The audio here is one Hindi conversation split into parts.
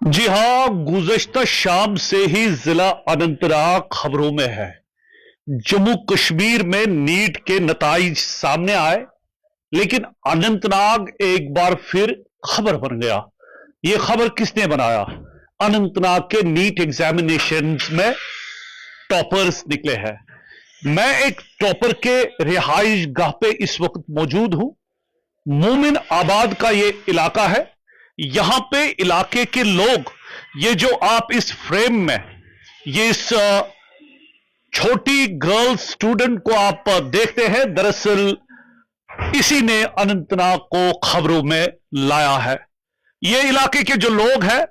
जी हाँ, गुज़श्ता शाम से ही जिला अनंतनाग खबरों में है। जम्मू कश्मीर में नीट के नताइज सामने आए, लेकिन अनंतनाग एक बार फिर खबर बन गया। ये खबर किसने बनाया? अनंतनाग के नीट एग्जामिनेशंस में टॉपर्स निकले हैं। मैं एक टॉपर के रिहाइश गाह पे इस वक्त मौजूद हूं। मोमिन आबाद का ये इलाका है। यहां पे इलाके के लोग, ये जो आप इस फ्रेम में, ये इस छोटी गर्ल स्टूडेंट को आप देखते हैं, दरअसल इसी ने अनंतनाग को खबरों में लाया है। ये इलाके के जो लोग हैं,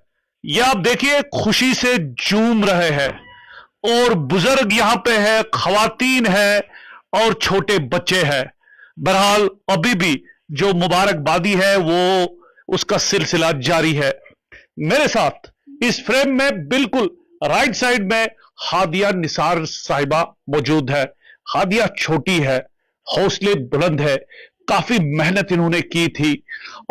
ये आप देखिए खुशी से झूम रहे हैं, और बुजुर्ग यहां पे है, खवातीन है और छोटे बच्चे हैं। बहरहाल अभी भी जो मुबारकबादी है वो उसका सिलसिला जारी है। मेरे साथ इस फ्रेम में बिल्कुल राइट साइड में हादिया निसार साहिबा मौजूद है। हादिया छोटी है, हौसले बुलंद है, काफी मेहनत इन्होंने की थी,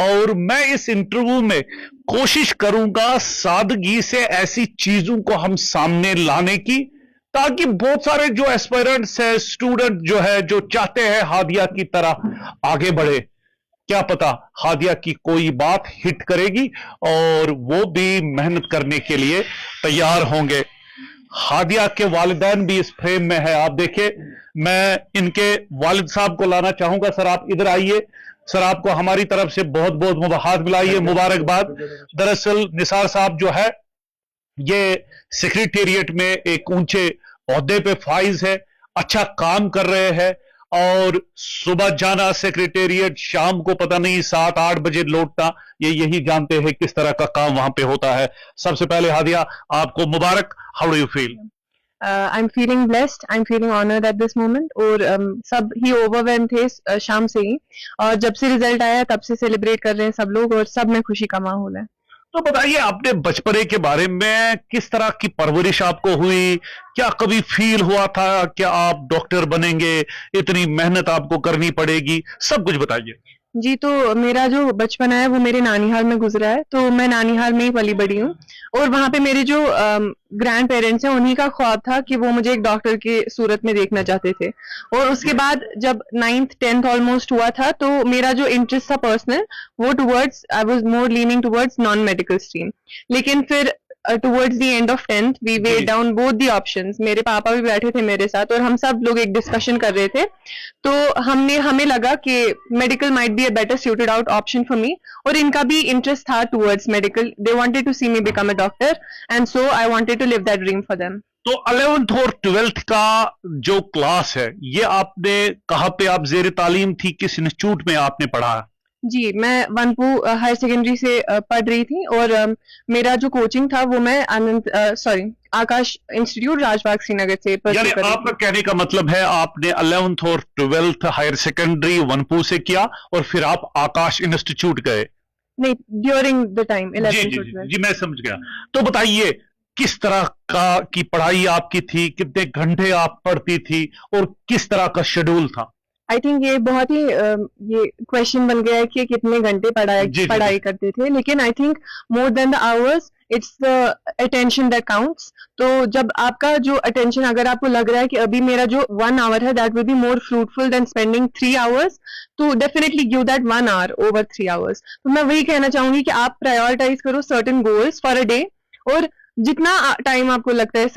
और मैं इस इंटरव्यू में कोशिश करूंगा सादगी से ऐसी चीजों को हम सामने लाने की, ताकि बहुत सारे जो एस्पायरेंट्स है, स्टूडेंट जो है, जो चाहते हैं हादिया की तरह आगे बढ़े, क्या पता हादिया की कोई बात हिट करेगी और वो भी मेहनत करने के लिए तैयार होंगे। हादिया के वालिदैन भी इस फ्रेम में है। आप देखिए, मैं इनके वालिद साहब को लाना चाहूंगा। सर, आप इधर आइए। सर, आपको हमारी तरफ से बहुत बहुत हाथ मिलाइए, मुबारकबाद। दरअसल निसार साहब जो है, ये सेक्रेटेरिएट में एक ऊंचे ओहदे पे फाइज है, अच्छा काम कर रहे हैं, और सुबह जाना सेक्रेटेरिएट, शाम को पता नहीं 7-8 बजे लौटना, ये यही जानते हैं किस तरह का काम वहां पे होता है। सबसे पहले हादिया, आपको मुबारक। How do you feel? I'm feeling blessed. I'm feeling honored at this moment. और सब ही ओवरवेल्म थे शाम से ही, और जब से रिजल्ट आया तब से सेलिब्रेट कर रहे हैं सब लोग, और सब में खुशी का माहौल है। तो बताइए अपने बचपने के बारे में, किस तरह की परवरिश आपको हुई? क्या कभी फील हुआ था कि आप डॉक्टर बनेंगे, इतनी मेहनत आपको करनी पड़ेगी? सब कुछ बताइए। जी, तो मेरा जो बचपन है वो मेरे नानीहाल में गुजरा है। तो मैं नानीहाल में ही पली बड़ी हूँ, और वहाँ पे मेरे जो ग्रैंड पेरेंट्स हैं, उन्हीं का ख्वाब था कि वो मुझे एक डॉक्टर की सूरत में देखना चाहते थे। और उसके बाद जब 9th 10th ऑलमोस्ट हुआ था, तो मेरा जो इंटरेस्ट था पर्सनल, वो towards, I was more leaning towards non medical stream. लेकिन फिर towards the end of 10th we weighed down both the options. मेरे पापा भी बैठे थे मेरे साथ, और हम सब लोग एक डिस्कशन कर रहे थे। तो हमें लगा कि medical might be a better suited out option for me, और इनका भी इंटरेस्ट था towards medical. They wanted to see me become a doctor, and so I wanted to live that dream for them. तो 11th और 12th का जो क्लास है, ये आपने कहाँ पे, आप जेर तालीम थी, किस इंस्टीट्यूट में आपने पढ़ा? जी, मैं वनपू हायर सेकेंडरी से पढ़ रही थी, और मेरा जो कोचिंग था वो मैं आकाश इंस्टीट्यूट राजबाग श्रीनगर से यानी आपका कहने का मतलब है आपने 11th और 12th हायर सेकेंडरी वनपू से किया, और फिर आप आकाश इंस्टीट्यूट गए? नहीं, ड्यूरिंग द टाइम 11th। जी, मैं समझ गया। तो बताइए किस तरह का की पढ़ाई आपकी थी, कितने घंटे आप पढ़ती थी, और किस तरह का शेड्यूल था? आई थिंक ये बहुत ही ये क्वेश्चन बन गया है कि कितने घंटे पढ़ाई करते थे, लेकिन I think more than the hours, it's the attention that counts. तो जब आपका जो अटेंशन, अगर आपको लग रहा है कि अभी मेरा जो 1 आवर है that will be more fruitful than spending 3 hours, तो definitely give that 1 hour over 3 hours. तो मैं वही कहना चाहूंगी कि आप प्रायोरिटाइज करो certain goals for a day, और जितना टाइम आपको लगता है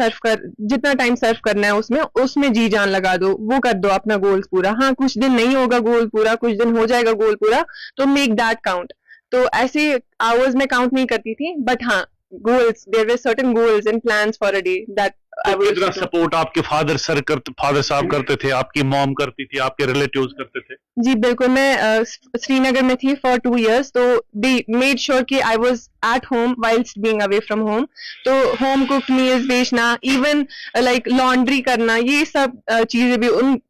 जितना टाइम सर्व करना है उसमें जी जान लगा दो, वो कर दो अपना गोल्स पूरा। हाँ, कुछ दिन नहीं होगा गोल पूरा, कुछ दिन हो जाएगा गोल पूरा, तो मेक दैट काउंट। तो ऐसे आवर्स में काउंट नहीं करती थी, बट हाँ, goals, there were certain goals and plans for a day that तो कितना सपोर्ट आपके फादर साहब करते थे, आपकी मॉम करती थी, आपके रिलेटिव्स करते थे? जी बिल्कुल, मैं श्रीनगर में थी फॉर 2 years, तो दे मेड श्योर कि I was at home whilst being away from home. तो होम कुक्ड मील्स बेचना, इवन लाइक लॉन्ड्री करना, ये सब चीजें भी, उन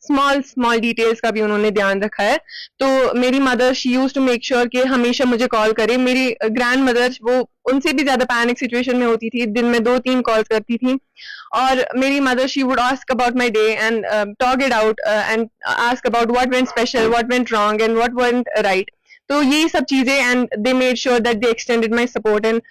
स्मॉल डिटेल्स का भी उन्होंने ध्यान रखा है। तो मेरी mother, she used to make sure कि हमेशा मुझे कॉल करे। मेरी ग्रैंड मदर, वो उनसे भी ज्यादा पैनिक सिचुएशन में होती थी, दिन में 2-3 कॉल्स करती थी। और मेरी mother, she would ask about my day and talk it out and ask about what went special, what went wrong and what went right. तो यही सब चीजें, and they made sure that they extended my support and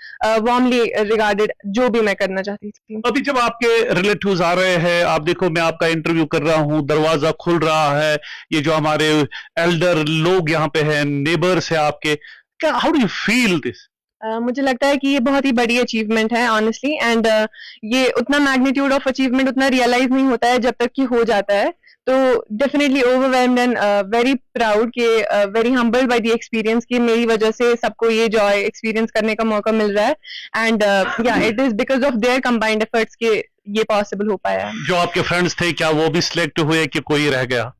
warmly regarded जो भी मैं करना चाहती थी। अभी जब आपके रिलेटिव्स आ रहे हैं, आप देखो मैं आपका इंटरव्यू कर रहा हूं, दरवाजा खुल रहा है, ये जो हमारे एल्डर लोग यहाँ पे हैं, नेबर्स है आपके, क्या how do you feel this? मुझे लगता है कि ये बहुत ही बड़ी अचीवमेंट है ऑनेस्टली, एंड ये उतना मैग्नीट्यूड ऑफ अचीवमेंट उतना रियलाइज नहीं होता है जब तक कि हो जाता है। तो definitely overwhelmed and very proud के very humbled by the experience कि मेरी वजह से सबको ये जॉय एक्सपीरियंस करने का मौका मिल रहा है, एंड या it is because of their combined efforts के ये पॉसिबल हो पाया है। जो आपके फ्रेंड्स थे क्या वो भी सिलेक्ट हुए कि कोई रह गया?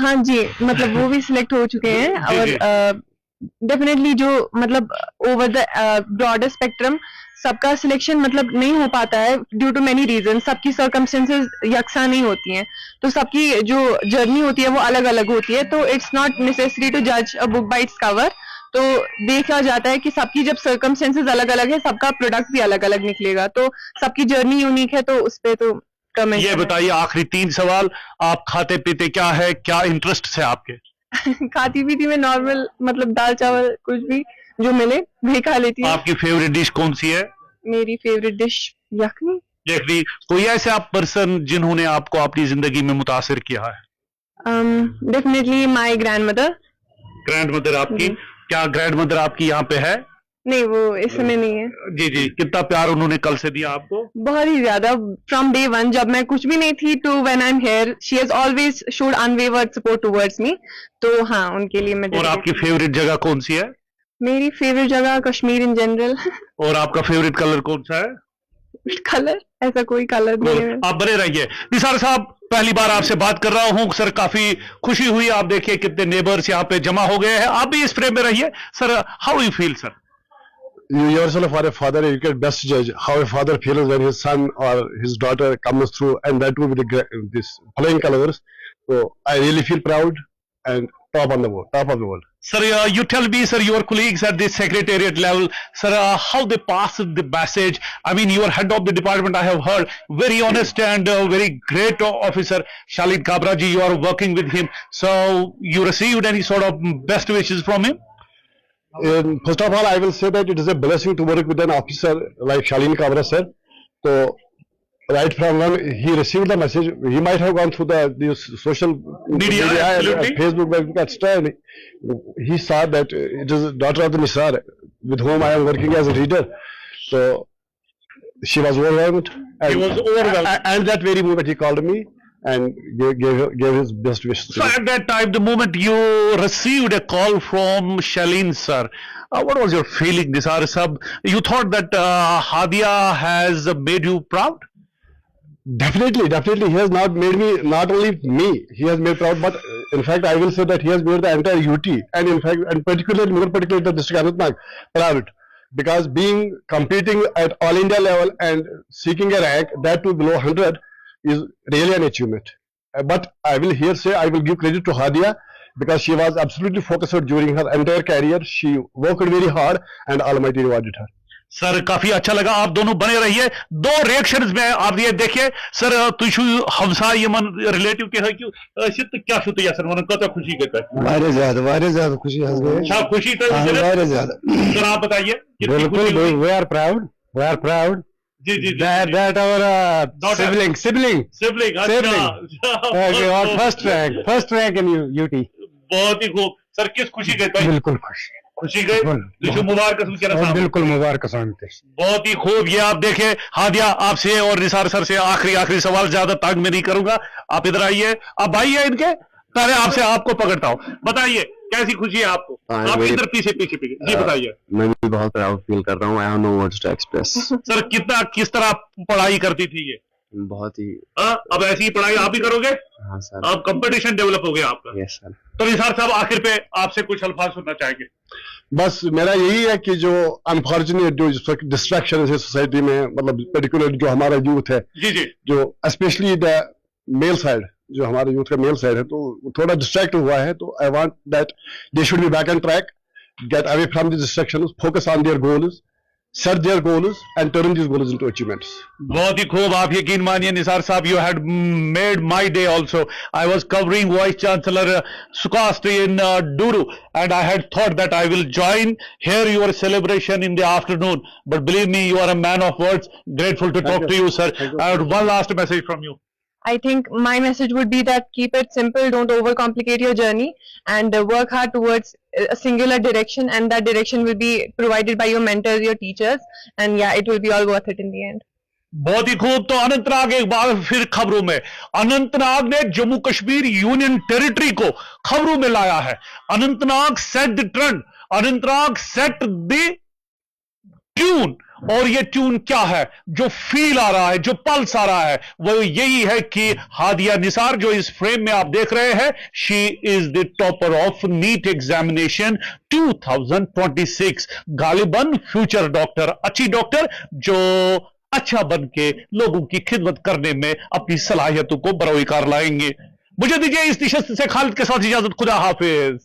हाँ जी, मतलब वो भी सिलेक्ट हो चुके हैं, और डेफिनेटली जो मतलब ओवर द ब्रॉडर स्पेक्ट्रम सबका सिलेक्शन मतलब नहीं हो पाता है ड्यू टू मेनी रीजन। सबकी सर्कमस्टेंसेस यकसा नहीं होती हैं, तो सबकी जो जर्नी होती है वो अलग अलग होती है। तो इट्स नॉट नेसेसरी टू जज a book by its cover. तो देखा जाता है कि सबकी जब सर्कमस्टेंसेस अलग अलग है, सबका प्रोडक्ट भी अलग अलग निकलेगा, तो सबकी जर्नी यूनिक है, तो उस पे तो कमेंट। ये बताइए आखिरी 3 सवाल, आप खाते पीते क्या है, क्या इंटरेस्ट है आपके? खाती पीती में नॉर्मल मतलब दाल चावल कुछ भी जो मिले वही खा लेती हूँ। आपकी फेवरेट डिश कौन सी है? मेरी फेवरेट डिश यखनी। यखनी। कोई ऐसे आप पर्सन जिन्होंने आपको अपनी जिंदगी में मुतासिर किया है? Definitely my grandmother. ग्रैंडमदर आपकी, क्या ग्रैंडमदर आपकी यहाँ पे है? नहीं, वो इस समय नहीं है। जी जी, कितना प्यार उन्होंने कल से दिया आपको? बहुत ही ज्यादा, फ्रॉम डे वन जब मैं कुछ भी नहीं थी to when I am here, she has always showed unwavering support towards me. तो हाँ, उनके लिए मैं। और आपकी फेवरेट जगह कौन सी है? मेरी फेवरेट जगह कश्मीर इन जनरल। और आपका फेवरेट कलर कौन सा है? कलर ऐसा कोई कलर नहीं है। आप बने रहिए। निसार साहब, पहली बार आपसे बात कर रहा हूं सर, काफी खुशी हुई। आप देखिए कितने नेबर्स यहाँ पे जमा हो गए हैं। आप भी इस फ्रेम में रहिए sir. How you feel sir? You yourself are a father, you can best judge how a father feels when his son or his daughter comes through, and that too with this flying colors. So I really feel proud and top of the world. Sir, you tell me, sir, your colleagues at the secretariat level, sir, how they pass the message. I mean, you are head of the department. I have heard very honest and very great officer, Shalin Kabra ji. You are working with him, so you received any sort of best wishes from him? First of all, I will say that it is a blessing to work with an officer like Shalin Kabra sir. So right from when he received the message, he might have gone through the social media and Facebook, etc. And he saw that it is daughter of the Nisar with whom I am working as a reader. So she was overwhelmed. He was overwhelmed. And that very moment he called me and gave his best wishes. So at that time, the moment you received a call from Shalin sir, what was your feeling, Nisar sab? You thought that Hadia has made you proud? Definitely. He has not made me, not only me, he has made proud, but in fact, I will say that he has made the entire UT, and in fact, and particularly, more particularly the district Anantnag, proud. Because being competing at all India level and seeking a rank, that too below 100, is really an achievement. But I will here say, I will give credit to Hadia, because she was absolutely focused during her entire career. She worked very hard, and Almighty rewarded her. Sir काफी अच्छा लगा। आप दोनों बने रहिए। 2 रिएक्शंस में आप ये देखिए सर, तुझु हमसा यमन रिलेटिव के है क्यों शित क्या शुत या सर मन कत खुशी के है? वारे ज्यादा खुशी हंस गए। अच्छा, खुशी तो वारे ज्यादा। सर आप बताइए। बिल्कुल, we are proud ji ji that our sibling got first rank in UT। बहुत ही खूब सर। किस खुशी कहता है? बिल्कुल खुशी गए। मुबारक बिल्कुल मुबारक। बहुत ही खूब। ये आप देखें, हादिया आपसे और निसार सर से आखिरी सवाल, ज्यादा तंग में नहीं करूंगा। आप इधर आइए, आप भाई है इनके, पहले आपसे आपको पकड़ता हूँ। बताइए कैसी खुशी है आपको? आप इधर पीछे जी बताइए। मैं भी बहुत प्राउड फील कर रहा हूँ। I have no words to express. Sir किस तरह पढ़ाई करती थी ये? बहुत ही। अब ऐसी ही पढ़ाई आप ही करोगे? हाँ सर। अब कंपटीशन डेवलप हो गया आपका? Yes sir. तो निसार साहब आखिर पे आपसे कुछ अल्फाज सुनना चाहेंगे? बस मेरा यही है कि जो अनफॉर्चुनेट जो डिस्ट्रैक्शन है सोसाइटी में, मतलब पर्टिकुलर जो हमारा यूथ है, जी जो स्पेशली द मेल साइड, जो हमारे यूथ का मेल साइड है, तो थोड़ा डिस्ट्रैक्ट हुआ है। तो I want that they should be back on track, get away from the distractions, focus on their goals set their goals and turn these goals into achievements. बहुत ही खूब. आप यकीन मानिए निसार साहब, you had made my day also. I was covering Vice Chancellor Sukast in Duru, and I had thought that I will join here your celebration in the afternoon. But believe me, you are a man of words. Grateful to talk to you, sir. I have one last message from you. I think my message would be that keep it simple, don't overcomplicate your journey, and work hard towards a singular direction, and that direction will be provided by your mentors, your teachers, and yeah, it will be all worth it in the end. बहुत ही खूब. तो अनंतनाग एक बार फिर खबरों में. अनंतनाग ने जम्मू कश्मीर यूनियन टेरिटरी को खबरों में लाया है. Anantnag set the trend, Anantnag set the tune. और ये ट्यून क्या है? जो फील आ रहा है, जो पल्स आ रहा है, वो यही है कि हादिया निसार जो इस फ्रेम में आप देख रहे हैं, she is the topper of NEET examination 2026. गालिबन फ्यूचर डॉक्टर, अच्छी डॉक्टर जो अच्छा बन के लोगों की खिदमत करने में अपनी सलाहियतों को बरोकार लाएंगे. मुझे दीजिए इस निशस्त से खालिद के साथ इजाजत. खुदा हाफिज.